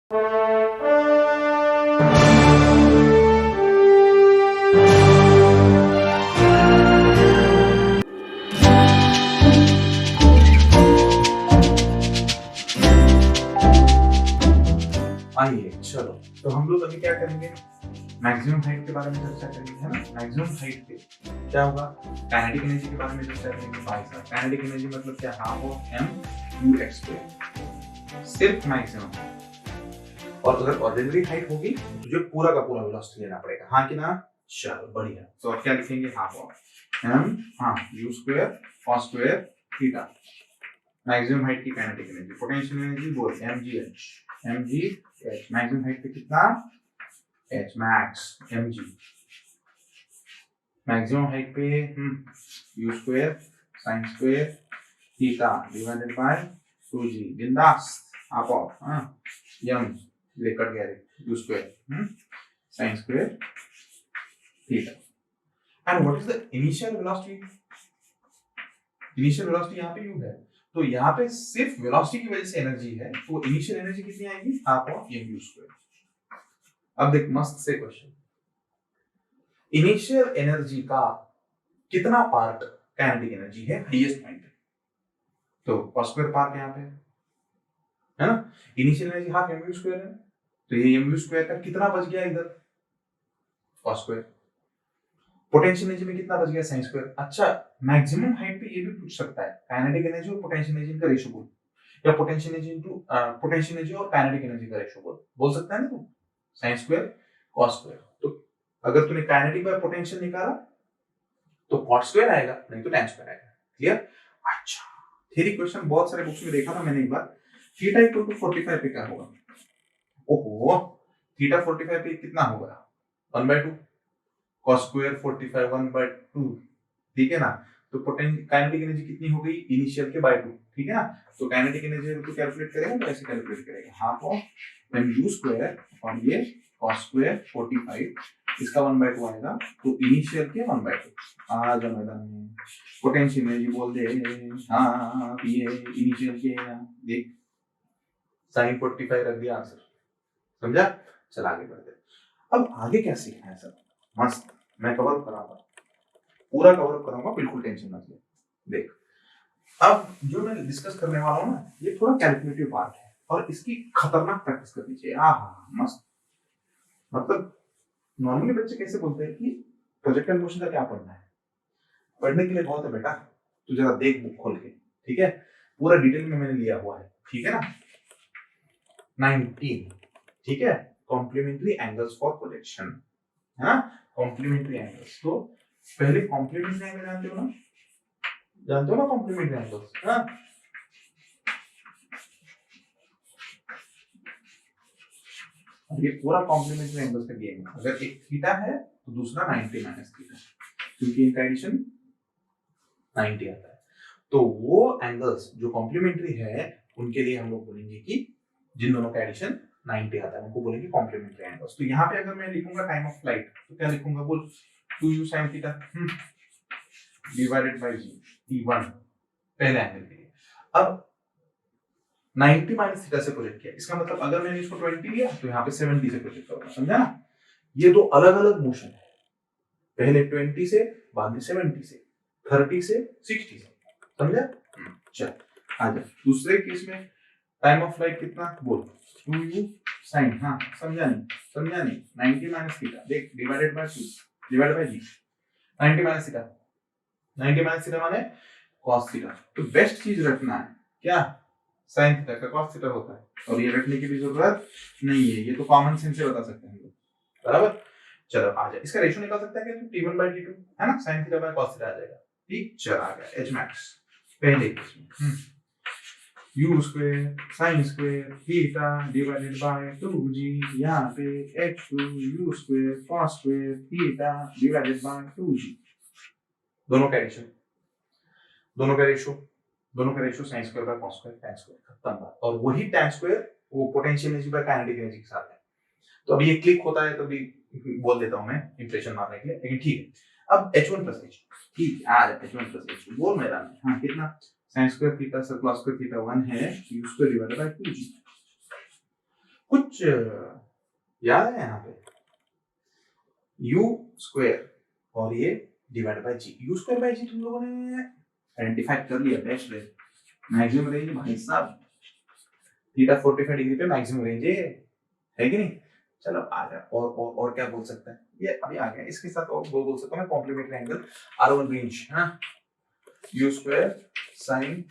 आइए चलो, तो हम लोग अभी क्या करेंगे, मैक्सिमम हाइट के बारे में चर्चा करेंगे, है ना। मैक्सिमम हाइट पे क्या होगा, काइनेटिक एनर्जी के बारे में चर्चा करेंगे। भाई साहब, काइनेटिक एनर्जी मतलब क्या, half of M U X square, सिर्फ मैक्सिमम। और अगर ऑर्डिनरी हाइट होगी तो तुझे पूरा का पूरा वेलोसिटी लेना पड़ेगा, हाँ कि ना। चलो बढ़िया, तो अब क्या लिखेंगे, हाफ ऑफ एम, हाँ, U square cos square theta. Maximum height की काइनेटिक एनर्जी, पोटेंशियल एनर्जी बोल M G H. Maximum height पे कितना, H max M G. Maximum height पे U square sine square theta divided by 2g। बिंदास आप M लेकर गए U square sine square theta. And what is the initial velocity, initial velocity यहाँ पे you है, तो यहाँ पे सिर्फ वेलोसिटी की वजह से एनर्जी है, तो इनिशियल एनर्जी कितनी आएगी, half of M U square. अब देख मस्त से क्वेश्चन, इनिशियल एनर्जी का कितना पार्ट काइनेटिक एनर्जी है, हाईएस्ट पॉइंट, तो cos स्क्वायर पार्ट यहाँ पे है ना। Initial energy half M U square है, तो ये एम यू स्क्वायर का कितना बच गया इधर, cos स्क्वायर। पोटेंशियल एनर्जी में कितना बच गया, साइन स्क्वायर। अच्छा, मैक्सिमम हाइट पे ये भी पूछ सकता है, काइनेटिक एनर्जी और पोटेंशियल एनर्जी का रेशियो बोल, या potential energy into potential energy और काइनेटिक एनर्जी का रेशियो बोल सकता है ना तू, साइन स्क्वायर cos स्क्वायर। तो अगर तूने काइनेटिक बाय पोटेंशियल निकाला तो cot स्क्वायर आएगा, नहीं तो tan स्क्वायर आएगा। क्लियर। अच्छा, थ्योरी क्वेश्चन बहुत सारे बुक्स में देखा था मैंने एक बार, थीटा इक्वल टू 45 पे क्या होगा, ओहो, थीटा 45 पे कितना होगा, 1/2, cos स्क्वायर 45 1/2, ठीक है ना। तो काइनेटिक एनर्जी कितनी हो गई, इनिशियल के बाय 2, ठीक है ना। तो काइनेटिक एनर्जी को कैलकुलेट करेंगे तो ऐसे कैलकुलेट करेंगे, half of M U square और ये cos स्क्वायर 45, इसका 1/2 आएगा, तो इनिशियल के 1/2 आ जाओ मैदान में। पोटेंशियल एनर्जी बोल दे, हाँ ये इनिशियल के, देख साइन 45 रख दिया आंसर, समझा। चल आगे बढ़ते। अब आगे क्या सीखना है सर, मस्त मैं कवर कराऊंगा, पूरा कवर कराऊंगा, बिल्कुल टेंशन मत ले। देख, अब जो मैं डिस्कस करने वाला हूँ ना, ये थोड़ा कैलकुलेटिव पार्ट है और इसकी खतरनाक प्रैक्टिस करनी चाहिए। मस्त, मतलब नॉर्मली बच्चे कैसे बोलते हैं कि प्रोजेक्टाइल मोशन का क्या पढ़ना है, पढ़ने के लिए बहुत है बेटा, तू जरा देख बुक खोल के, ठीक है, पूरा डिटेल में मैंने लिया हुआ है, ठीक है ना। 19, ठीक है, कॉम्प्लीमेंट्री एंगल्स फॉर प्रोजेक्शन, है ना, कॉम्प्लीमेंट्री एंगल्स। तो पहले कॉम्प्लीमेंट्री एंगल जानते हो ना कॉम्प्लीमेंट्री एंगल्स, हाँ। ये पूरा कॉम्प्लीमेंट्री एंगल्स का गेम है, अगर एक थीटा है तो दूसरा 90 माइनस थीटा, क्योंकि इनका एडिशन 90 आता है। तो वो एंगल्स जो कॉम्प्लीमेंट्री है उनके लिए हम लोग बोलेंगे कि जिन दोनों का एडिशन 90 आता है उनको बोलेंगे कॉम्प्लीमेंट्री एंगल्स। तो यहाँ पे अगर मैं लिखूंगा टाइम ऑफ फ्लाइट तो क्या लिखूंगा, बोल 2u sin theta divided by g t1 पहले एंगल के लिए। अब 90 माइनस थीटा से प्रोजेक्ट किया, इसका मतलब अगर मैंने इसको 20 लिया तो यहाँ पे 70 से प्रोजेक्ट करूंगा, समझा ना। ये दो अलग अलग मोशन है, पहले 20 से, बाद में 70 से, 30 से 60 से, समझा। चल आजा दूसरे केस में, टाइम ऑफ फ्लाइट कितना बोल, 2u sin, हाँ समझा नहीं 90 माइनस थीटा, देख divided by 2 divided by g, 90 minus theta, 90 minus theta माने cos थीटा। तो बेस्ट चीज रखना है क्या, sin थीटा का cos थीटा होता है, और ये रखने की भी जरूरत नहीं है, ये तो कॉमन सेंस से बता सकते हैं हम लोग, बराबर। चलो आ जाए, इसका रेशियो निकाल सकते हैं क्या, t1 by t2 है ना, sin theta by cos theta आ जाएगा, ठीक। चल आ गया h max पहले केस में, u square sin square theta divided by 2g, यहाँ पे h2 u square cos square theta divided by 2g, दोनों का ratio sin square by cos square tan square, खत्म बात। और वही tan स्क्वायर वो potential energy by kinetic energy के साथ है, तो अभी ये क्लिक होता है तभी बोल देता हूं मैं इंप्रेशन मारने के लिए, लेकिन ठीक है। अब h1 plus h, ठीक है, आ जाए h1 plus h2 बोल मैदान में, हाँ कितना, sin स्क्वायर थीटा से cos स्क्वायर थीटा 1 है, u square divided by 2g। कुछ याद है यहाँ पे u स्क्वायर और ये divide by g। u square by g तुम लोगों ने आइडेंटिफाई कर लिया। बेस्ट रेंज, मैक्सिमम रेंज भाई साहब थीटा 45 डिग्री पे मैक्सिमम रेंज है कि नहीं। चलो आ जाए और क्या बोल सकते हैं, ये अभी आ गया। इसके साथ और वो बोल सकता हूँ मैं कॉम्प्लीमेंट्री एंगल r1 रेंज, हाँ u square sin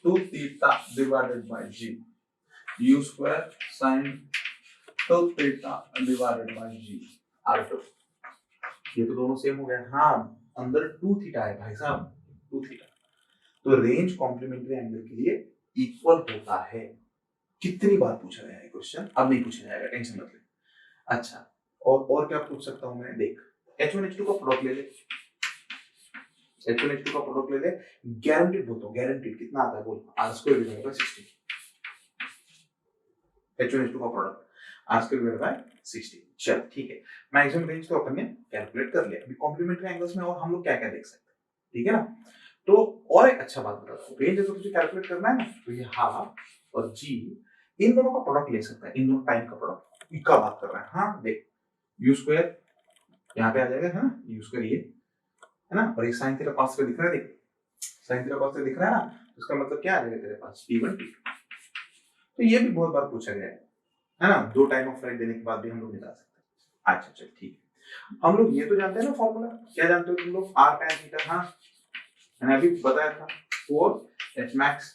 2 theta divided by g, u square sin 2 theta divided by g r2। ये तो दोनों सेम हो गए, हाँ अंदर 2 थीटा है भाई साहब, 2 थीटा। तो रेंज कॉम्प्लीमेंट्री एंगल के लिए इक्वल होता है। कितनी बार पूछा गया है क्वेश्चन, अब नहीं पूछा जाएगा, टेंशन मत ले। अच्छा और क्या पूछ सकता हूं मैं, देख H1H2 का प्रोडक्ट ले ले, H1H2 का प्रोडक्ट ले ले, गारंटीड बोलता हूं, गारंटीड कितना आता है बोल, r² डिवाइडेड बाय 60। H1H2 का प्रोडक्ट r² डिवाइडेड बाय 60। चल ठीक है, मैक्सिमम रेंज तो अपन ने कैलकुलेट कर लिया। अभी कॉम्प्लीमेंट्री एंगल्स में और हम लोग क्या क्या देख सकते हैं, ठीक है ना। तो और एक अच्छा बात बता दूं, रेंज अगर तुझे कैलकुलेट करना है ना, तो ये हाफ और g इन दोनों का प्रोडक्ट ले सकता है, इन दोनों टाइम का प्रोडक्ट का बात कर रहा है। हाँ देख u स्क्वायर यहाँ पे आ जाएगा, है ना, u स्क्वायर ये है ना, और ये sin थीटा cos थीटा दिख रहा है, देख sin थीटा cos थीटा दिख रहा है ना, उसका मतलब क्या आ जाएगा तेरे पास t1 t2। तो ये भी बहुत बार पूछा गया है ना, दो टाइम ऑफ फ्लाइट देने के बाद भी हम लोग निकाल सकते हैं। अच्छा चल ठीक है, हम लोग ये तो जानते हैं ना फॉर्मूला, क्या जानते हो तुम लोग, r tan थीटा, हाँ मैंने अभी बताया था 4 h max।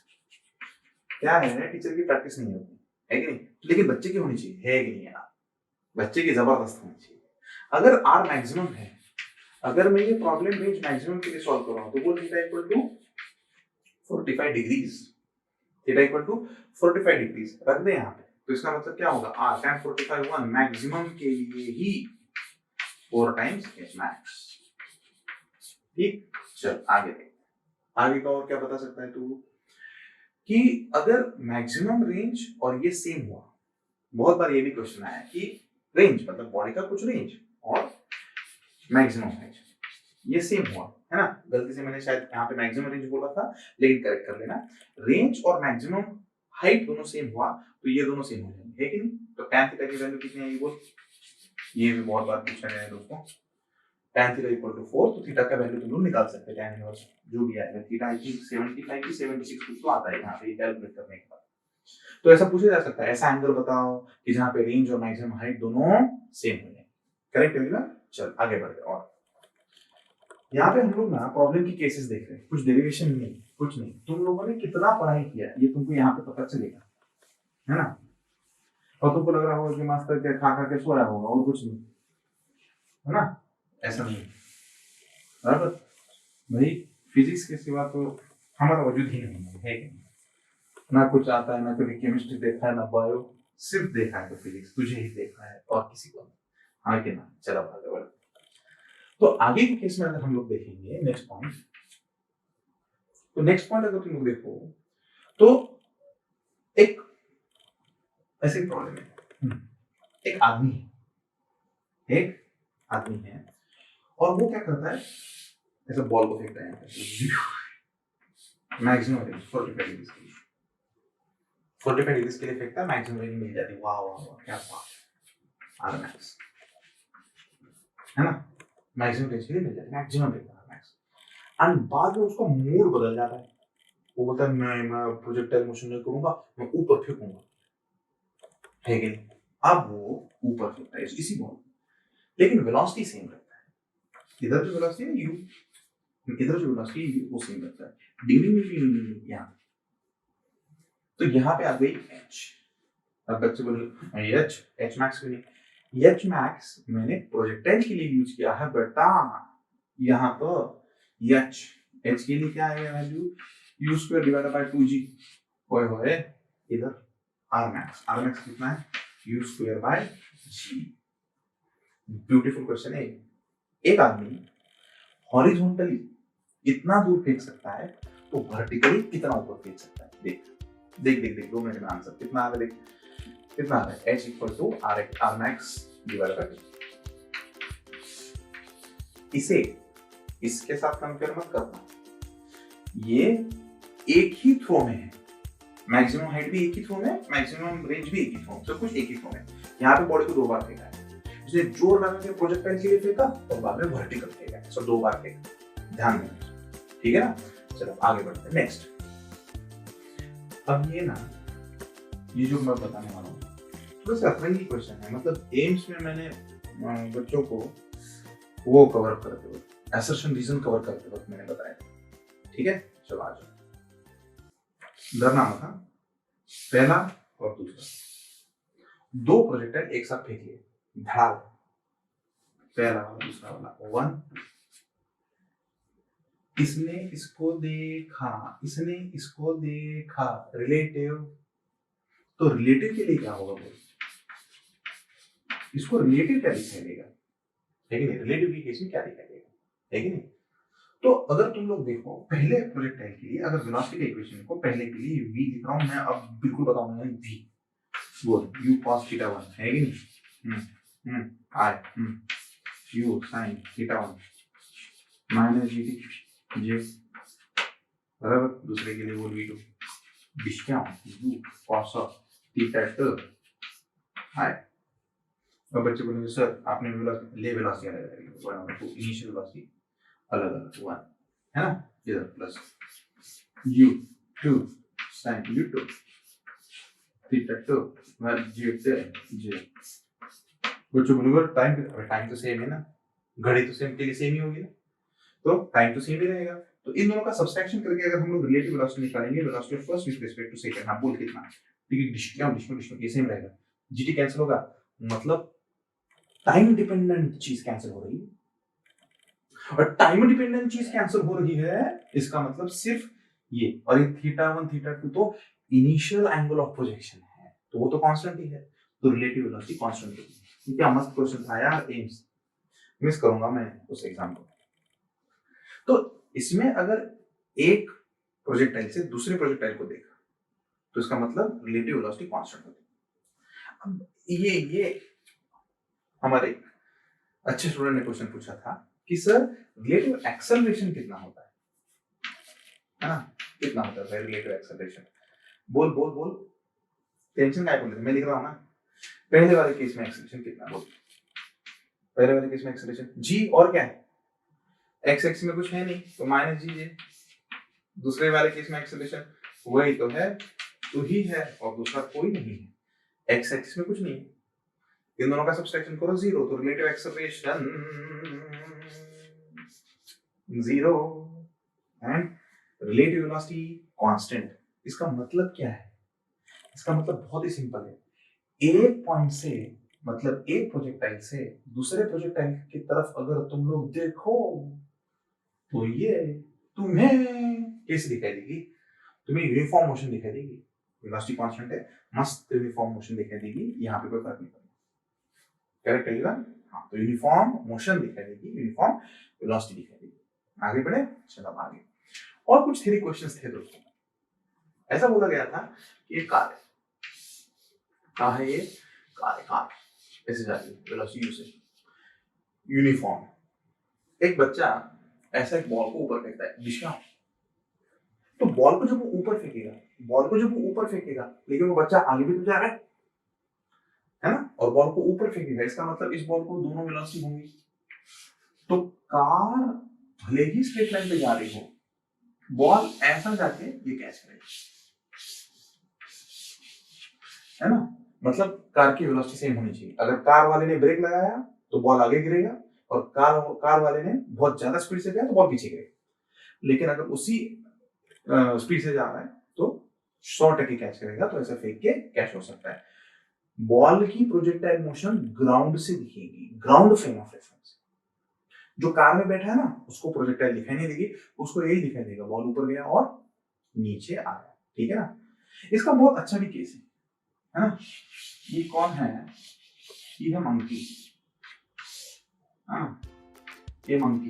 क्या है, टीचर की प्रैक्टिस नहीं होती है कि नहीं, लेकिन बच्चे की होनी चाहिए, है कि नहीं यार, बच्चे की जबरदस्त होनी चाहिए। अगर r मैक्सिमम है, अगर मैं ये प्रॉब्लम रेंज मैक्सिमम के लिए सॉल्व कर रहा हूं, तो वो theta equal to 45 degrees, theta equal to 45 degrees रख दे यहाँ पे। तो इसका मतलब क्या होगा, r tan 45 1 मैक्सिमम के लिए ही 4 टाइम्स h max। ठीक, चल आगे देख, आगे का और क्या बता सकता है तू, कि अगर मैक्सिमम रेंज और ये सेम हुआ, बहुत बार ये भी क्वेश्चन आया कि रेंज मतलब बॉडी का कुछ रेंज और मैक्सिमम रेंज ये सेम हुआ, है ना। गलती से मैंने शायद यहाँ पे मैक्सिमम रेंज बोला था, लेकिन करेक्ट कर लेना, रेंज और मैक्सिमम हाइट दोनों सेम हुआ तो ये दोनों सेम हो जाएंगे, है कि नहीं। तो tan थीटा की वैल्यू कितनी है ये बोल, ये भी बहुत बार पूछा गया है दोस्तों। tan थीटा इक्वल टू 4, तो थीटा का वैल्यू तुम लोग निकाल सकते हैं, tan इनवर्स जो भी आएगा, थीटा आई थिंक 75 की 76 कुछ तो आता है यहाँ पे कैलकुलेट करने के बाद। तो ऐसा पूछा जा सकता है, ऐसा एंगल बताओ कि जहाँ पे रेंज और मैक्सिमम हाइट दोनों सेम हो जाए, करेक्ट है ना। चल आगे बढ़ते हैं। और यहाँ पे हम लोग ना प्रॉब्लम की केसेस देख रहे हैं, कुछ डेरिवेशन नहीं, कुछ नहीं। तुम लोगों ने कितना पढ़ाई किया ये तुमको यहाँ पे पता चलेगा, है ना। और तुमको लग रहा होगा कि मास्टर क्या खा खा के सो रहा होगा और कुछ नहीं, है ना, ऐसा नहीं बराबर। भाई फिजिक्स के सिवा तो हमारा वजूद ही नहीं है कि ना कुछ आता है, ना कभी केमिस्ट्री देखा है, ना बायो, सिर्फ देखा है तो फिजिक्स तुझे ही देखा है और किसी को नहीं, हाँ कि ना। चलो आगे बढ़ो। तो आगे के केस में अगर हम लोग देखेंगे नेक्स्ट पॉइंट, तो नेक्स्ट पॉइंट अगर तुम लोग देखो तो एक ऐसे प्रॉब्लम है, एक आदमी है और वो क्या करता है, ऐसे बॉल को फेंकता है मैक्सिमम रेंज 45 डिग्री के लिए, 45 डिग्री के लिए फेंकता है, मैक्सिमम रेंज मिल जाती है। वाह वाह वाह क्या बात, आर मैक्स है ना, मैक्सिमम रेंज के लिए मिल जाती है, maximum range R max. And बाद में उसका मूड बदल जाता है, वो बोलता है मैं प्रोजेक्टाइल मोशन नहीं करूंगा, मैं ऊपर फेंकूंगा, है कि नहीं। अब वो ऊपर फेंकता है इसी बॉल, लेकिन वेलोसिटी सेम रहता है, इधर जो वेलोसिटी है u, इधर जो वेलोसिटी है वो सेम रहता है, डिग्री में भी यहाँ। तो यहाँ पे आ गई h, अब बच्चे बोले h max क्यों नहीं, h max मैंने प्रोजेक्टाइल के लिए यूज किया है बेटा, यहाँ तो h के लिए क्या है value, u square divided by 2g, होए होए इधर r max कितना है, u square by g। Beautiful question है। एक आदमी हॉरिजॉन्टली इतना दूर फेंक सकता है तो वर्टिकली कितना ऊपर फेंक सकता है, देख देख देख देख 2 मिनट में आंसर कितना आ रहा है, देख कितना आ रहा है, h equal to r max divided by 2। इसे इसके साथ कंपेयर मत करना, ये एक ही थ्रो में है, मैक्सिमम हाइट भी एक ही थ्रो में, मैक्सिमम रेंज भी एक ही थ्रो में, सब कुछ एक ही थ्रो में। यहाँ पे बॉडी को 2 बार फेंका है, उसने जोर लगा के प्रोजेक्टाइल के लिए फेंका और बाद में वर्टिकल फेंका, सो 2 बार फेंका, ध्यान देना, ठीक है ना। चलो आगे बढ़ते हैं, नेक्स्ट। अब ये ना, ये जो मैं बताने वाला हूँ थोड़ा सा फ्रेंडली क्वेश्चन है, मतलब एम्स में मैंने बच्चों को वो कवर करते वक्त, असर्शन रीजन कवर करते वक्त मैंने बताया, ठीक है। चलो आ जाओ, डरना मत, पहला और दूसरा, 2 प्रोजेक्टाइल एक साथ फेंक लिए, धड़ाल, पहला वाला दूसरा वाला, 1, इसने इसको देखा, इसने इसको देखा, रिलेटिव, तो रिलेटिव के लिए क्या होगा बोल, इसको रिलेटिव क्या दिखाई देगा, है कि नहीं, रिलेटिव की केस में क्या दिखाई देगा, है कि नहीं। तो अगर तुम लोग देखो पहले प्रोजेक्टाइल के लिए, अगर वेलोसिटी के इक्वेशन को पहले के लिए v लिख रहा हूं मैं, अब बिल्कुल बताऊंगा v, बोल u cos थीटा 1, है कि नहीं, i u sin theta 1 minus gt j, बराबर, दूसरे के लिए बोल v2 discount u cos theta 2 i। अब बच्चे बोलेंगे सर आपने वेलोसिटी अलग इनिशियल वेलोसिटी अलग अलग 1 है ना, इधर plus u2 sin u2 theta 2 j, बच्चों बोलेंगे टाइम तो सेम है ना, घड़ी तो सेम के लिए सेम ही होगी ना, तो टाइम तो सेम ही रहेगा, तो इन दोनों का सब्सट्रैक्शन करके अगर हम लोग रिलेटिव वेलोसिटी निकालेंगे, velocity of first with respect to second, हाँ बोल कितना, ठीक है, डिस्टेंस ये सेम रहेगा, जीटी कैंसिल होगा, मतलब टाइम डिपेंडेंट चीज कैंसिल हो रही है, और टाइम डिपेंडेंट चीज कैंसिल हो रही है, इसका मतलब सिर्फ ये, और ये थीटा 1 थीटा 2 तो इनिशियल एंगल ऑफ प्रोजेक्शन है, तो वो तो कांस्टेंट ही है, तो रिलेटिव वेलोसिटी कांस्टेंट होगी। क्या मस्त क्वेश्चन था यार, एम्स मिस करूंगा मैं उस एग्जाम को। तो इसमें अगर एक प्रोजेक्टाइल से दूसरे प्रोजेक्टाइल को देखा तो इसका मतलब रिलेटिव वेलोसिटी कांस्टेंट होती है। अब ये हमारे अच्छे स्टूडेंट ने क्वेश्चन पूछा था कि सर रिलेटिव एक्सेलरेशन कितना होता है ना, कितना होता है रिलेटिव एक्सेलरेशन, बोल बोल बोल, टेंशन काय बोल, मैं लिख रहा हूं ना, पहले वाले केस में एक्सेलरेशन कितना, बोल, पहले वाले केस में एक्सेलरेशन g, और क्या है, x एक्सिस में कुछ है नहीं तो माइनस जी, दूसरे वाले केस में एक्सेलरेशन वही तो है, तो ही है, और दूसरा कोई नहीं है, x एक्सिस में कुछ नहीं है, इन दोनों का सब्सट्रैक्शन करो 0, तो relative acceleration 0 and relative velocity constant. इसका मतलब क्या है, इसका मतलब बहुत ही सिंपल है, एक पॉइंट से, मतलब एक प्रोजेक्टाइल से दूसरे प्रोजेक्टाइल की तरफ अगर तुम लोग देखो तो ये तुम्हें कैसे दिखाई देगी, तुम्हें यूनिफॉर्म मोशन दिखाई देगी, वेलोसिटी कांस्टेंट है, मस्त यूनिफॉर्म मोशन दिखाई देगी, यहाँ पे कोई फर्क नहीं पड़ेगा, करेक्ट है हाँ, तो यूनिफॉर्म मोशन दिखाई देगी, यूनिफॉर्म वेलोसिटी दिखाई देगी। आगे बढ़े, चलो आगे, और कुछ थ्योरी क्वेश्चंस थे दोस्तों। ऐसा बोला गया था कि ये कार है, क्या है ये, कार ऐसे जा रही है, वेलोसिटी से यूनिफॉर्म, एक बच्चा ऐसा एक बॉल को ऊपर फेंकता है, दिशा, तो बॉल को जब वो ऊपर फेंकेगा, लेकिन वो बच्चा आगे भी तो जा रहा है ना, और बॉल को ऊपर फेंकेगा, इसका मतलब इस बॉल को दोनों वेलोसिटी होंगी, तो कार भले ही स्ट्रेट लाइन पे जा रही हो, बॉल ऐसा जाके ये कैच करेगी, है ना, मतलब कार की वेलोसिटी सेम होनी चाहिए। अगर कार वाले ने ब्रेक लगाया तो बॉल आगे गिरेगा, और कार वाले ने बहुत ज्यादा स्पीड से गया तो बॉल पीछे गिरेगा, लेकिन अगर उसी स्पीड से जा रहा है तो 100% कैच करेगा, तो ऐसा फेंक के कैच हो सकता है। बॉल की प्रोजेक्टाइल मोशन ग्राउंड से दिखेगी, ग्राउंड फ्रेम ऑफ रेफरेंस, जो कार में बैठा है ना उसको प्रोजेक्टाइल दिखाई नहीं देगी, उसको यही दिखाई देगा बॉल ऊपर गया और नीचे आ गया, ठीक है ना। इसका बहुत अच्छा भी केस है ना, ये कौन है, ये है मंकी, हाँ ये मंकी,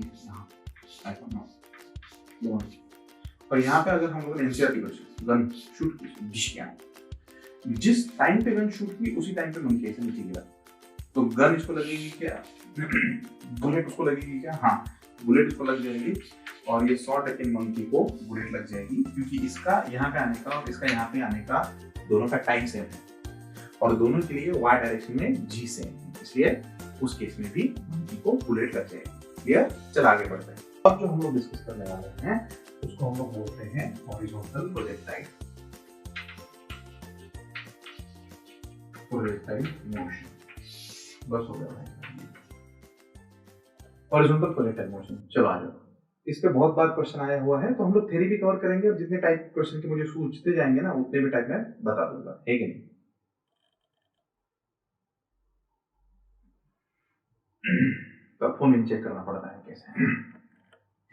और यहाँ पे अगर हम लोगों ने एनसीईआरटी क्वेश्चन गन शूट की, डिश किया, जिस टाइम पे गन शूट की उसी टाइम पे मंकी ऐसे नीचे गिरा, तो गन इसको लगेगी क्या, बुलेट उसको लगेगी क्या, हाँ बुलेट इसको लग जाएगी, और ये 100 टकिंग मंकी को बुलेट लग जाएगी, क्योंकि इसका यहाँ पे आने का और इसका यहाँ पे आने का दोनों का टाइम सेम है और दोनों के लिए y डायरेक्शन में g सेम है, इसलिए उस केस में भी मंकी को बुलेट लग जाएगी। क्लियर? चल आगे बढ़ते हैं। अब जो हम लोग डिस्कस करने वाले हैं उसको हम लोग बोलते हैं हॉरिजॉन्टल प्रोजेक्टाइल मोशन। बस हो गया भाई, हॉरिजॉन्टल प्रोजेक्टाइल मोशन। चलो आ जाओ, इस पे बहुत बार क्वेश्चन आया हुआ है, तो हम लोग थ्योरी भी कवर करेंगे और जितने टाइप क्वेश्चन के मुझे सूझते जाएंगे ना उतने भी टाइप में बता दूंगा, है कि नहीं? तो फोन में चेक करना पड़ता है कैसे,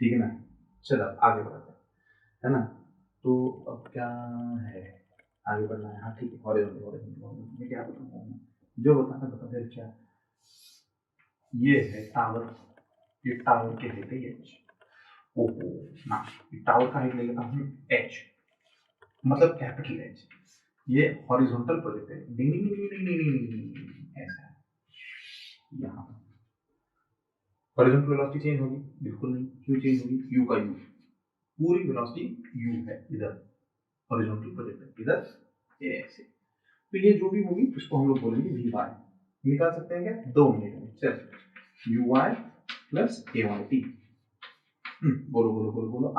ठीक है ना? चलो आगे बढ़ते हैं, है ना? तो अब क्या है, आगे बढ़ना है। हाँ ठीक है, हॉरिजॉन्टल मैं क्या बताऊँ, जो बताना बता फिर क्या। ये है टावर, ये टावर के हेड है एच। ओहो ना, टावर का हेड ले लेता हूँ एच, मतलब कैपिटल एच। ये हॉरिजॉन्टल प्रोजेक्ट है, ऐसा है। यहाँ हॉरिजॉन्टल वेलोसिटी चेंज होगी? बिल्कुल नहीं। क्यों चेंज होगी? यू का यू, पूरी वेलोसिटी यू है इधर, हॉरिजॉन्टल प्रोजेक्ट इधर, ये ऐसे। तो ये जो भी होगी उसको हम लोग बोलेंगे वी वाई। निकाल सकते हैं क्या? 2 मिनट में। चल U Y plus A Y T. बोलो बोलो बोलो बोलो।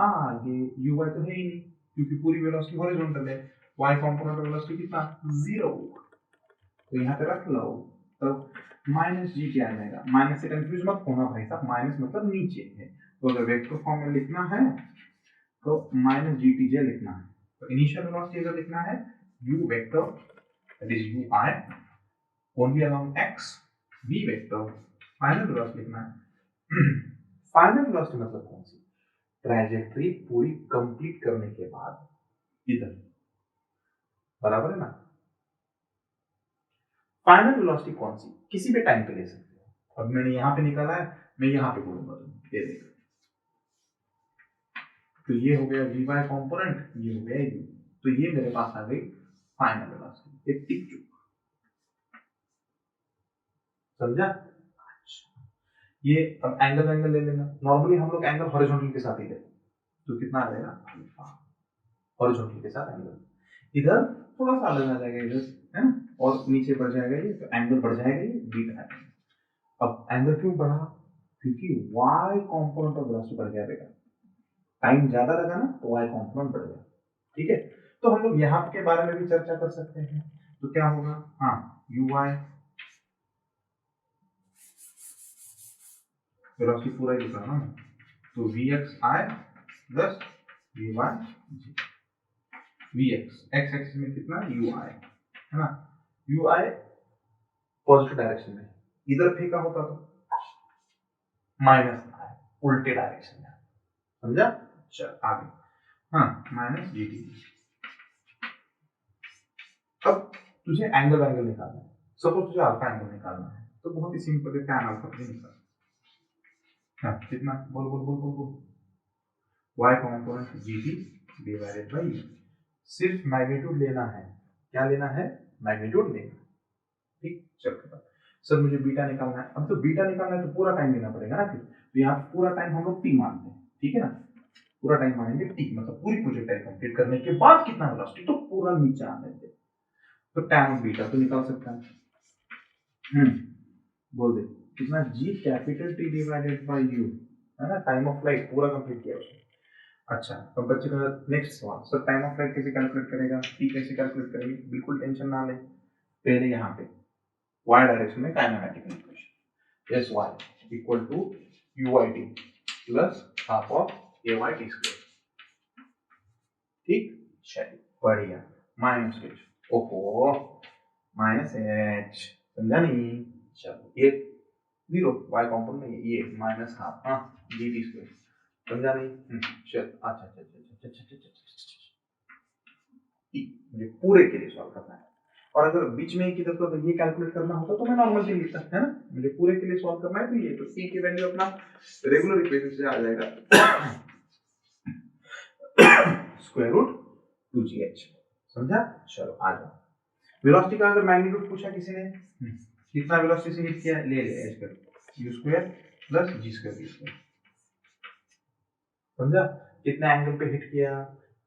ये यू वाई तो है ही नहीं, क्योंकि पूरी वेलोसिटी हॉरिजॉन्टल है। वाई कंपोनेंट वेलोसिटी कितना? 0। तो यहाँ पे रख लो, तो माइनस जी क्या आ जाएगा? माइनस से कंफ्यूज मत होना भाई साहब, माइनस मतलब नीचे है, तो अगर वेक्टर फॉर्म में लिखना है तो माइनस जी टी जे लिखना है। तो इनिशियल वेलोसिटी अगर लिखना है u vector that is u I only along x, v vector final velocity लिखना है। फाइनल वेलोसिटी मतलब कौन सी? ट्रैजेक्टरी पूरी कंप्लीट करने के बाद इधर, बराबर है ना? फाइनल वेलोसिटी कौन सी? किसी भी टाइम पे ले सकते हो। अब मैंने यहाँ पे निकाला है, मैं यहाँ पे बोलूंगा तुम ये देखो, तो ये हो गया वी वाई कॉम्पोनेंट, ये हो गया यू, तो ये मेरे पास आ गई फाइनल वेलोसिटी। एक टिक चुक, समझा? ये अब एंगल ले लेना। नॉर्मली हम लोग एंगल हॉरिजॉन्टल के साथ ही लेते हैं, तो कितना आ जाएगा? अल्फा, हॉरिजॉन्टल के साथ एंगल। इधर थोड़ा सा अलग आ जाएगा इधर, है ना? और नीचे बढ़ जाएगा ये, तो एंगल बढ़ जाएगा ये बीटा एंगल। अब एंगल क्यों बढ़ा? क्योंकि y कंपोनेंट ऑफ वेलोसिटी बढ़ गया बेटा, टाइम ज्यादा लगा ना तो y कंपोनेंट बढ़ गया, ठीक है? तो हम लोग यहाँ के बारे में भी चर्चा कर सकते हैं। तो क्या होगा? हाँ, यू वाई वेलोसिटी पूरा ही लिख रहा ना, तो V X I plus V Y G. V X X axis में कितना? यू आई, है ना? यू आई पॉजिटिव डायरेक्शन में, इधर फेंका होता तो माइनस आई, उल्टे डायरेक्शन में, समझा? चल आगे। हाँ, माइनस जी टी। अब तुझे एंगल निकालना है, सपोज तुझे अल्फा एंगल निकालना है, तो बहुत ही सिंपल है, tan अल्फा तुझे निकालना। हाँ, कितना? बोल बोल बोल बोल बोल। y component G T divided by u। सिर्फ मैग्नीट्यूड लेना है। क्या लेना है? मैग्नीट्यूड लेना, ठीक? चल सर मुझे बीटा निकालना है। अब तो बीटा निकालना है तो पूरा टाइम लेना पड़ेगा ना फिर, तो यहाँ पूरा टाइम हम लोग टी मानते हैं, ठीक है ना? पूरा टाइम मानेंगे टी, मतलब पूरी प्रोजेक्टाइल कंप्लीट करने के बाद कितना वेलोसिटी, तो पूरा नीचे आने दे, तो tan बीटा तो निकाल सकता है। बोल दे कितना? G capital T divided by U, है ना? टाइम ऑफ फ्लाइट पूरा कंप्लीट किया उसने। अच्छा, अब बच्चे का नेक्स्ट सवाल, सर टाइम ऑफ फ्लाइट कैसे कैलकुलेट करेगा, टी कैसे कैलकुलेट करेंगे? बिल्कुल टेंशन ना ले, पहले यहाँ पे y डायरेक्शन में kinematic equation, S Y equal to U I T plus half of A Y T square, ठीक? चलिए बढ़िया। माइनस एच, ओहो माइनस एच, समझा नहीं? चलो ये 0 y कंपोनेंट नहीं, ये माइनस हाफ, हाँ जी टी स्क्वायर, समझा नहीं? चल अच्छा अच्छा अच्छा अच्छा अच्छा, मुझे पूरे के लिए सॉल्व करना है, और अगर बीच में ही किधर तो ये कैलकुलेट करना होता तो मैं नॉर्मल के लिए, है ना? मुझे पूरे के लिए सॉल्व करना है, तो ये तो c की वैल्यू अपना रेगुलर इक्वेशन से आ जाएगा स्क्वायर रूट 2gh, समझा? चलो आ जाओ। वेलोसिटी का अगर मैग्नीट्यूड पूछा किसी ने, कितना वेलोसिटी से हिट किया, ले ले h का u square plus g square v square, समझा? कितने एंगल पे हिट किया,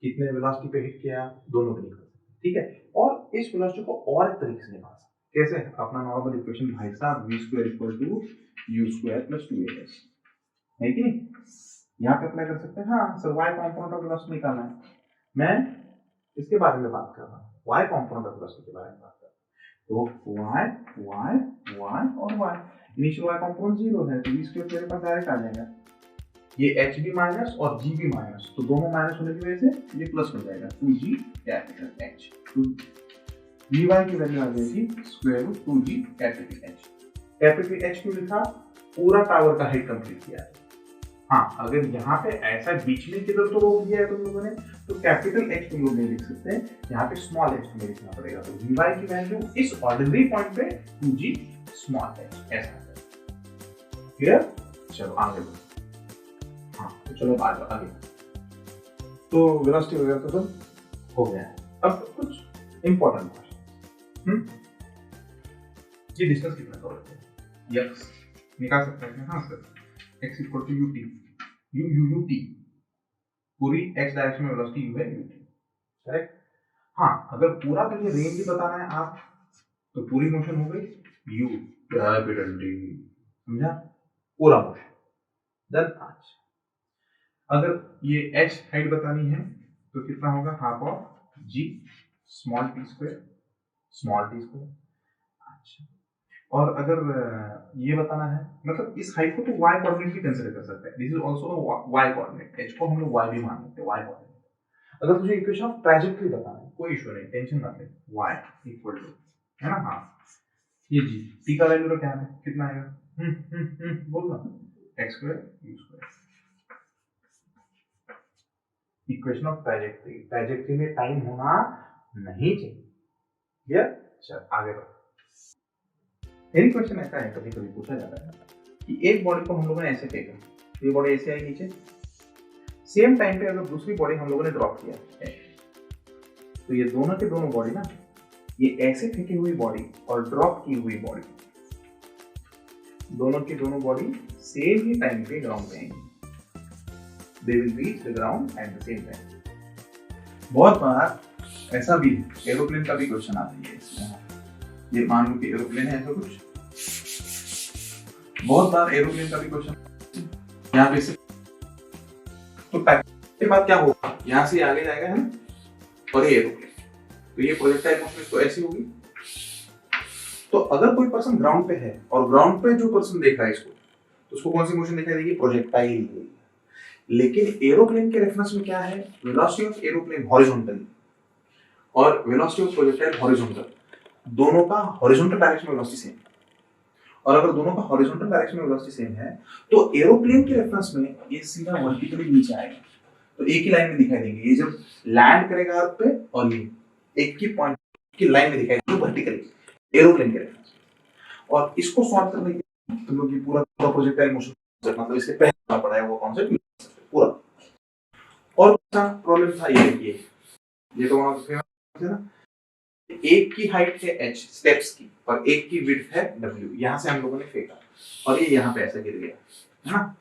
कितने वेलोसिटी पे हिट किया, दोनों पे निकाल सकते, ठीक है। और इस वेलोसिटी को और एक तरीके से निकाल सकते, कैसे? अपना नॉर्मल इक्वेशन भाई साहब v square equal to u square plus 2as है कि नहीं? यहाँ पे अप्लाई कर सकते हैं। हाँ sir, y component of velocity निकालना है, मैं इसके बारे में बात कर रहा हूँ, y कॉम्पोनेंट ऑफ वेलोसिटी के बारे में बात कर रहा हूँ। तो y और y, इनिशियल y कॉम्पोनेंट 0 है, तो v स्क्वायर मेरे पास डायरेक्ट आ जाएगा। ये h भी माइनस और g भी माइनस, तो दोनों माइनस होने की वजह से ये प्लस हो जाएगा, 2g कैपिटल h। तो vy की वैल्यू आ जाएगी square root 2g capital h। Capital h क्यों लिखा? पूरा टावर का हाइट कंप्लीट किया है। हाँ, अगर यहाँ पे ऐसा बीच में किधर तो रोक दिया है तुम लोगों ने, तो कैपिटल H तुम लोग नहीं लिख सकते, यहाँ पे स्मॉल h तुम्हें लिखना पड़ेगा। तो vy की वैल्यू इस ऑर्डिनरी पॉइंट पे 2g स्मॉल h ऐसा है। क्लियर? चलो आगे बढ़ो। हाँ तो चलो आगे। तो वेलोसिटी वगैरह तो सब हो गया है। अब कुछ इंपॉर्टेंट क्वेश्चन, ये डिस्टेंस कितना कवर किया? x निकाल सकते हैं। हाँ sir, x equal to ut पूरी x डायरेक्शन में वेलोसिटी u है ut, करेक्ट? हाँ, अगर पूरा तुझे रेंज भी बताना है आप, तो पूरी मोशन हो गई u कैपिटल D, समझा? पूरा मोशन देन आज अगर ये h हाइट बतानी है तो कितना होगा? Half of g small t square. अच्छा, और अगर ये बताना है, मतलब इस हाइट को तो y कोऑर्डिनेट भी कंसीडर कर सकते हैं, this is also y coordinate, h को हम लोग y भी मान लेते हैं, y कोऑर्डिनेट। अगर तुझे इक्वेशन ऑफ ट्रैजेक्टरी बताना है, कोई इशू नहीं, टेंशन मत ले, y इक्वल टू, है ना? हाँ, ये g t का वैल्यू तो क्या है, कितना आएगा? बोल ना, x square u square. Equation of trajectory में टाइम होना नहीं चाहिए, क्लियर? चल आगे बढ़ो। मेरी क्वेश्चन ऐसा है, कभी कभी पूछा जाता है कि एक बॉडी को हम लोगों ने ऐसे फेंका, ये बॉडी ऐसे आई नीचे, सेम टाइम पे अगर दूसरी बॉडी हम लोगों ने ड्रॉप किया, तो ये दोनों के दोनों बॉडी ना, ये ऐसे फेंकी हुई बॉडी और ड्रॉप की हुई बॉडी, दोनों की दोनों बॉडी सेम ही टाइम पे ग्राउंड पे आएंगी, they will reach the ground at the same time. बहुत बार ऐसा भी एरोप्लेन का भी क्वेश्चन आता है, ये मान लो कि एरोप्लेन है ऐसा कुछ, बहुत बार एरोप्लेन का भी क्वेश्चन यहाँ पे से, तो के बाद क्या होगा, यहाँ से आगे जाएगा है ना, और ये एरोप्लेन, तो ये प्रोजेक्टाइल मोशन इसको ऐसी होगी। तो अगर कोई पर्सन ग्राउंड पे है और ग्राउंड पे जो पर्सन देख रहा है इसको, तो उसको कौन सी मोशन दिखाई देगी? प्रोजेक्टाइल। लेकिन एरोप्लेन के रेफरेंस में क्या है? वेलोसिटी ऑफ एरोप्लेन हॉरिजॉन्टल और वेलोसिटी ऑफ प्रोजेक्टाइल हॉरिजॉन्टल, दोनों का हॉरिजॉन्टल डायरेक्शन में वेलोसिटी सेम। और अगर दोनों का हॉरिजॉन्टल डायरेक्शन में वेलोसिटी सेम है, तो एरोप्लेन के रेफरेंस में ये सीधा वर्टिकली नीचे आएगा, तो एक ही लाइन में दिखाई देंगे। ये जब लैंड करेगा अर्थ पे, और ये एक ही पॉइंट की लाइन में दिखाई देगा वर्टिकली एरोप्लेन के रेफरेंस। और इसको सॉल्व करने के लिए तुम लोग ये पूरा प्रोजेक्टाइल मोशन, मतलब इससे पहले पढ़ा है वो कॉन्सेप्ट पूरा। और प्रॉब्लम था ये तो वहां है ना, एक की हाइट है h स्टेप्स की और एक की विड्थ है w, यहाँ से हम लोगों ने फेंका और ये यहाँ पे ऐसा गिर गया, है ना?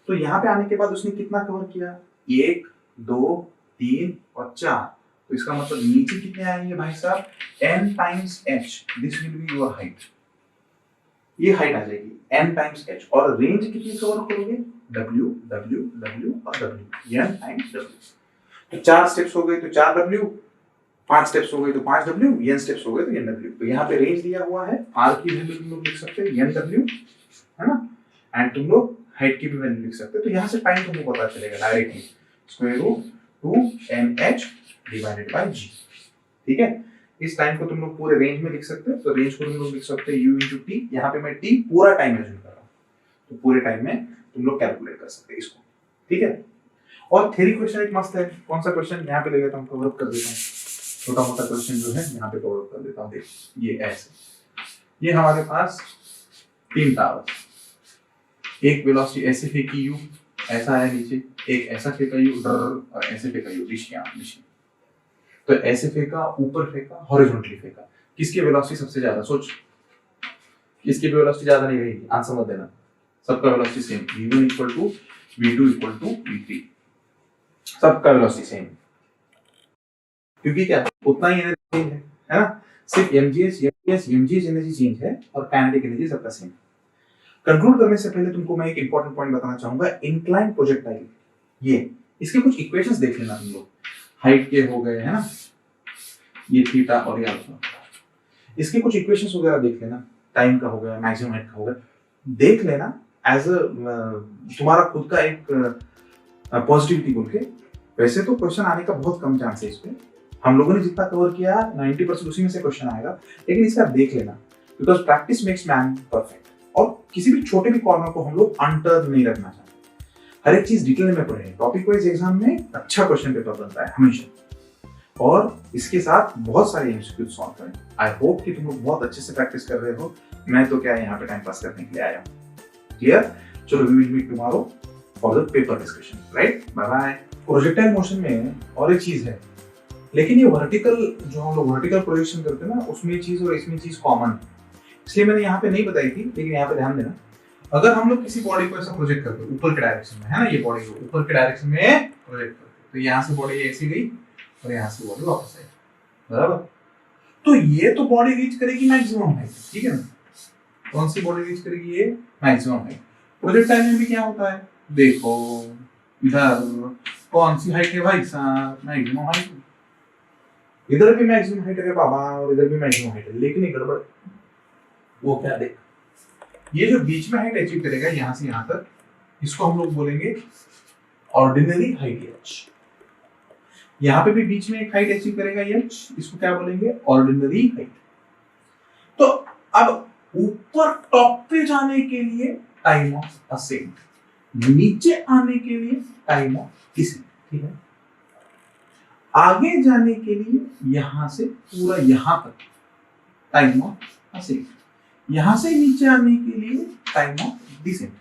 तो यहाँ पे आने के बाद उसने कितना कवर किया? 1 2 3 और 4, तो इसका मतलब नीचे कितने आएंगे भाई साहब? n times h, this will be your height, ये हाइट आ जाएगी n टाइम्स h। और रेंज कितनी कवर करोगे? w w w और w, n टाइम्स w। तो 4 स्टेप्स हो गए तो 4w, 5 स्टेप्स हो गए तो 5w, n स्टेप्स हो गए तो nw। तो यहाँ पे रेंज दिया हुआ है, r की वैल्यू तुम लोग लिख सकते हैं nw, है ना? एंड तुम लोग हाइट की भी वैल्यू लिख सकते हैं। तो यहाँ से टाइम तुमको पता चलेगा directly, square root 2nh divided by g, ठीक है? इस टाइम को तुम लोग पूरे रेंज में लिख सकते हैं। तो रेंज को तुम लोग लिख सकते हैं u into t, यहाँ पे मैं t पूरा टाइम मेजर कर रहा हूँ, तो पूरे टाइम में तुम लोग कैलकुलेट कर सकते हैं इसको, ठीक है? और थ्योरी क्वेश्चन एक मस्त है, कौन सा क्वेश्चन यहाँ पे ले लेता हूँ, कवर अप कर देता हूँ, छोटा मोटा क्वेश्चन जो है यहाँ पे कवर कर देता हूँ। देख ये ऐसे, ये हमारे पास 3 टावर, एक वेलोसिटी ऐसे फेंकी u, ऐसा है नीचे, एक ऐसा फेंका u और ऐसे फेंका u, दिशा। तो ऐसे फेंका, ऊपर फेंका, हॉरिजॉन्टली फेंका, किसकी वेलोसिटी सबसे ज्यादा? सोच, किसकी वेलोसिटी ज्यादा नहीं रहेगी? आंसर मत देना, सबका velocity same, v1 = v2 = v3, सबका वेलोसिटी सेम, क्योंकि क्या उतना ही एनर्जी है ना, सिर्फ mgh एनर्जी चेंज है और काइनेटिक एनर्जी सबका सेम। कंक्लूड करने से पहले तुमको मैं एक इंपॉर्टेंट पॉइंट बताना चाहूंगा, इंक्लाइन प्रोजेक्टाइल, ये इसके कुछ इक्वेशंस देख लेना तुम लोग, हाइट के हो गए है ना, ये थीटा और ये अल्फा, इसके कुछ इक्वेशंस वगैरह देख लेना, टाइम का हो गया, मैक्सिमम हाइट का हो गया, देख लेना एज अ तुम्हारा खुद का एक पॉजिटिविटी बोल के। वैसे तो क्वेश्चन आने का बहुत कम चांस है इस पे, हम लोगों ने जितना कवर किया 90% उसी में से क्वेश्चन आएगा, लेकिन इसका देख लेना, because practice makes man perfect. और किसी भी छोटे भी कॉर्नर को हम लोग अनटर्न नहीं रखना चाहते, हर एक चीज डिटेल में पढ़े। टॉपिक वाइज एग्जाम में अच्छा क्वेश्चन पेपर बनता है हमेशा, और इसके साथ बहुत सारे एमसीक्यू सॉल्व करें। आई होप कि तुम लोग बहुत अच्छे से प्रैक्टिस कर रहे हो, मैं तो क्या यहाँ पे टाइम पास करने के लिए आया हूँ। क्लियर? चलो we will meet tomorrow for the paper discussion, right? Bye bye. Projectile motion में और एक चीज है, लेकिन ये वर्टिकल जो हम लोग वर्टिकल प्रोजेक्शन करते हैं ना, उसमें चीज और इसमें चीज कॉमन है, इसलिए मैंने यहाँ पे नहीं बताई थी, लेकिन यहाँ पे ध्यान देना। अगर हम लोग किसी बॉडी को ऐसा प्रोजेक्ट करते हैं ऊपर के डायरेक्शन में, है ना, ये बॉडी को ऊपर के डायरेक्शन में प्रोजेक्ट करते हैं, तो यहाँ से बॉडी ऐसी गई और यहाँ से बॉडी वापस आई, बराबर? तो ये तो बॉडी रीच करेगी मैक्सिमम हाइट, ठीक है ना? कौन सी बॉडी रीच करेगी? ये मैक्सिमम हाइट। प्रोजेक्टाइल में भी क्या होता है, देखो इधर कौन सी हाइट है भाई साहब? Maximum height. इधर भी मैक्सिमम हाइट है बाबा, और इधर भी मैक्सिमम हाइट है, लेकिन एक गड़बड़, वो क्या? देख, ये जो बीच में हाइट अचीव करेगा यहाँ से यहाँ तक, इसको हम लोग बोलेंगे ऑर्डिनरी हाइट एच। यहाँ पे भी बीच में एक हाइट अचीव करेगा एच, इसको क्या बोलेंगे? Ordinary height. तो अब ऊपर टॉप पे जाने के लिए टाइम ऑफ असेंट, नीचे आने के लिए टाइम ऑफ डिसेंट, ठीक है? आगे जाने के लिए यहां से पूरा यहां तक टाइम ऑफ असेंट, यहां से नीचे आने के लिए टाइम ऑफ डिसेंट।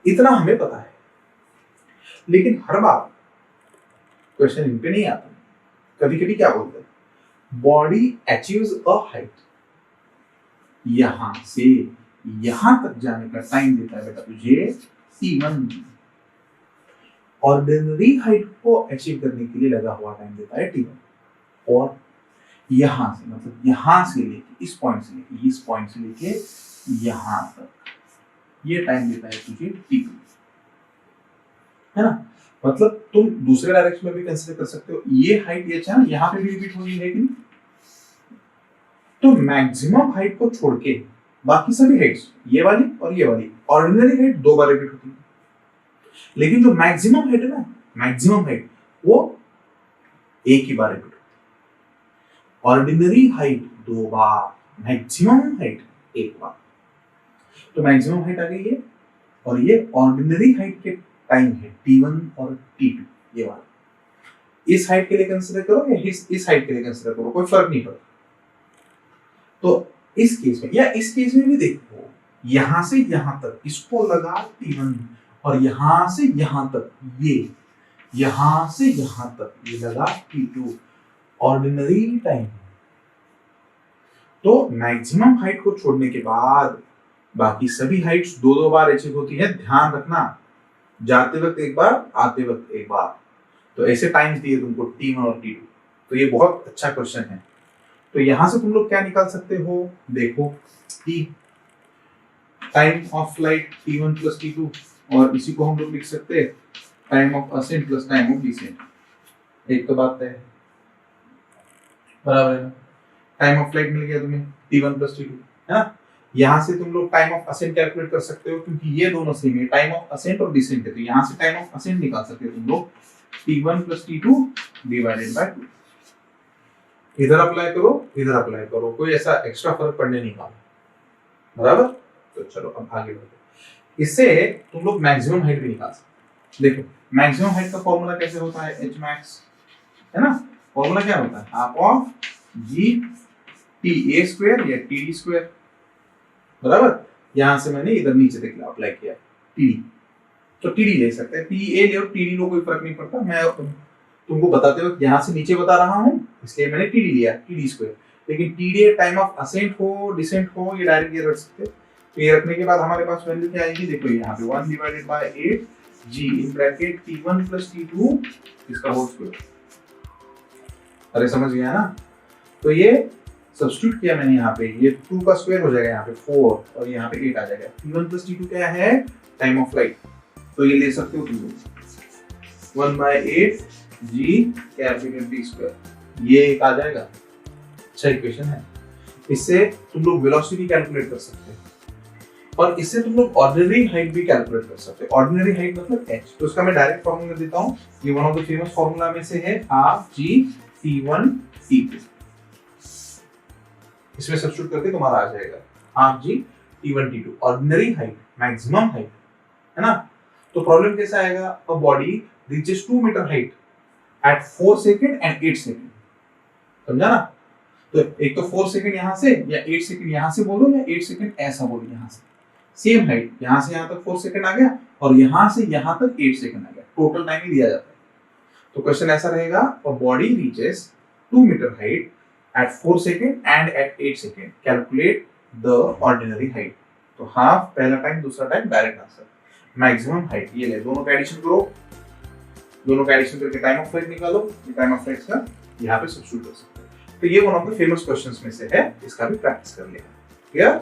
इतना हमें पता है, लेकिन हर बार क्वेश्चन इन पे नहीं आता। कभी कभी क्या बोलते हैं, बॉडी अचीव्स अ हाइट, यहां से यहां तक जाने का टाइम देता है बेटा तुझे t1। ऑर्डिनरी हाइट को अचीव करने के लिए लगा हुआ टाइम देता है t1, और यहां से मतलब यहां से लेके इस पॉइंट से लेके इस पॉइंट से लेके यहां तक ये टाइम देता है तुझे t2, है ना? मतलब तुम दूसरे डायरेक्शन में भी कंसीडर कर सकते हो, ये हाइट ये है ना, यहाँ पे भी रिपीट हो रही है कि नहीं? तो मैक्सिमम हाइट को छोड़ के बाकी सभी हाइट्स, ये वाली और ये वाली, ऑर्डिनरी हाइट 2 बार रिपीट होती है, लेकिन जो मैक्सिमम हाइट है ना, मैक्सिमम हाइट वो एक ही बार रिपीट होती है। ऑर्डिनरी हाइट 2 बार, मैक्सिमम हाइट 1 बार। तो मैक्सिमम हाइट आ गई है, और ये ऑर्डिनरी हाइट के टाइम है t1 और t2, ये वाला। इस हाइट के लिए कंसीडर करो या इस हाइट के लिए कंसीडर करो, कोई फर्क नहीं पड़ता। तो इस केस में या इस केस में भी देखो, यहां से यहां तक इसको लगा t1, और यहां से यहां तक ये, यहां से यहां तक ये लगा t2, ऑर्डिनरी टाइम। तो मैक्सिमम हाइट को छोड़ने के बाद बाकी सभी हाइट्स 2-2 बार अचीव होती है। ध्यान रखना, जाते वक्त एक बार, आते वक्त एक बार। तो ऐसे टाइम्स दिए तुमको t1 और t2। तो ये बहुत अच्छा क्वेश्चन है। तो यहां से तुम लोग क्या निकाल सकते हो, देखो t time of flight t1 plus t2, और इसी को हम लोग लिख सकते हैं time of ascent plus time of descent. एक तो बात है, बराबर है ना? टाइम ऑफ फ्लाइट मिल गया तुम्हें t1 प्लस t2, है ना? यहाँ से तुम लोग टाइम ऑफ असेंट कैलकुलेट कर सकते हो, क्योंकि ये दोनों सेम है, टाइम ऑफ असेंट और डिसेंट है। तो यहाँ से टाइम ऑफ असेंट निकाल सकते हो तुम लोग t1 plus t2 divided by 2। इधर अप्लाई करो, इधर अप्लाई करो, कोई ऐसा एक्स्ट्रा फर्क पड़ने नहीं वाला, बराबर? तो चलो अब आगे बढ़ते। इससे तुम लोग मैक्सिमम हाइट भी निकाल सकते। देखो मैक्सिमम हाइट का फॉर्मूला कैसे होता है, h max, है ना? फॉर्मूला क्या होता है, half of g ta square या td स्क्वायर, बराबर? यहां से मैंने इधर नीचे तक अप्लाई किया td, तो td ले सकते हैं, ta ले और td लो, कोई फर्क नहीं पड़ता। मैं तुमको बताते वक्त यहाँ से नीचे बता रहा हूँ, इसलिए मैंने td लिया, td स्क्वायर। लेकिन td टाइम ऑफ असेंट हो डिसेंट हो, ये डायरेक्ट ये रख सकते। तो ये रखने के बाद हमारे पास वैल्यू क्या आएगी, देखो यहाँ पे 1 divided by 8 G in bracket t1 plus t2 इसका होल स्क्वायर। अरे समझ गया ना? तो ये सब्स्टिट्यूट किया मैंने यहाँ पे, ये 2 का स्क्वायर हो जाएगा यहाँ पे 4 और यहाँ पे 8 आ जाएगा। t1 प्लस t2 क्या है? Time of flight. तो ये ले सकते हो तुम लोग 1/8 g कैपिटल T स्क्वायर, ये एक आ जाएगा। अच्छा इक्वेशन है। इससे तुम लोग वेलोसिटी कैलकुलेट कर सकते हैं और इससे तुम लोग ऑर्डिनरी हाइट भी कैलकुलेट कर सकते हैं। ऑर्डिनरी हाइट मतलब h। तो इसका मैं डायरेक्ट फॉर्मूला देता हूँ। ये one of the famous formula में से है हाफ g t1 t2। इसमें सब्स्टिट्यूट करके तुम्हारा आ जाएगा half g t1 t2 ordinary height, maximum height, है ना? तो प्रॉब्लम कैसा आएगा? A body reaches 2 metre height at 4 second and 8 second. समझा ना? तो एक तो 4 सेकंड यहां से या 8 सेकंड यहां से बोलो या 8 सेकंड ऐसा बोलो। यहां से सेम हाइट, यहां से यहां तक 4 सेकंड आ गया और यहां से यहां तक 8 सेकंड आ गया। टोटल टाइम ही दिया जाता है। तो क्वेश्चन ऐसा रहेगा, a body reaches 2 metre height at 4 second and at 8 second. Calculate the ordinary height. तो हाफ पहला टाइम, दूसरा time direct answer. Maximum height ये ले, दोनों का एडिशन करो, दोनों का एडिशन करके टाइम ऑफ फ्लाइट निकालो। ये टाइम ऑफ फ्लाइट का यहाँ पे सब्स्टिट्यूट कर सकते हैं। तो ये one of the famous questions में से है, इसका भी प्रैक्टिस कर लेना। क्लियर?